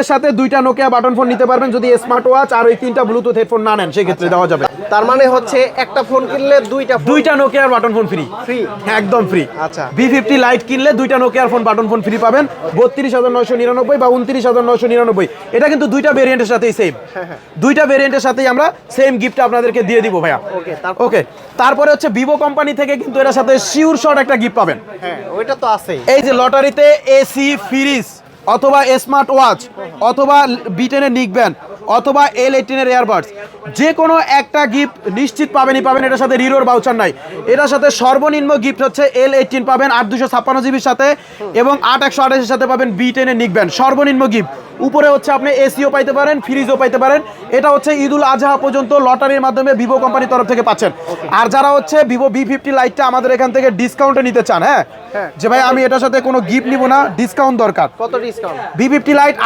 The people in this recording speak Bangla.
এর সাথে দুইটা নোকিয়া বাটন ফোন নিতে পারবেন যদি স্মার্ট ওয়াচ আর ওই তিনটা ব্লুটুথ হেডফোন না নেন সেক্ষেত্রে দেওয়া যাবে। তার মানে হচ্ছে একটা ফোন কিনলে দুইটা নোকিয়ার বাটন ফোন ফ্রি। ফ্রি? একদম ফ্রি। আচ্ছা। V50 লাইট কিনলে দুইটা নোকিয়ার ফোন বাটন ফোন ফ্রি পাবেন 32,999 বা 29,999। এটা কিন্তু দুইটা ভেরিয়েন্টের সাথেই সেম। দুইটা ভেরিয়েন্টের সাথেই আমরা সেম গিফট আপনাদেরকে দিয়ে দিব ভাইয়া। ওকে, ওকে, তারপরে হচ্ছে ভিভো কোম্পানি থেকে কিন্তু এর সাথে শিওর শট একটা গিফট পাবেন। হ্যাঁ, ওইটা তো আছেই। এই যে লটারিতে এসি ফ্রিজ অথবা স্মার্ট ওয়াচ অথবা বিটেনের নিক ব্যান্ড অথবা L18 এয়ারবাডস যে কোনো একটা গিফট নিশ্চিত পাবেনই পাবেন। এটার সাথে রিরোর ভাউচার নাই। এটার সাথে সর্বনিম্ন গিফট হচ্ছে L18 পাবেন 8 জিবির সাথে এবং 8 128 সাথে পাবেন বিটেনের নিক ব্যান্ড সর্বনিম্ন গিফট। উপরে হচ্ছে আপনি এসিও পাইতে পারেন, ফ্রিজও পাইতে পারেন। এটা হচ্ছে ঈদুল আজহা পর্যন্ত লটারির মাধ্যমে ভিভো কোম্পানির তরফ থেকে পাচ্ছেন। আর যারা হচ্ছে ভিভো V50 লাইটটা আমাদের এখান থেকে ডিসকাউন্টে নিতে চান, হ্যাঁ যে ভাই আমি এটার সাথে কোনো গিফট নিব না, ডিসকাউন্ট দরকার, কত ডিসকাউন্ট? V50 light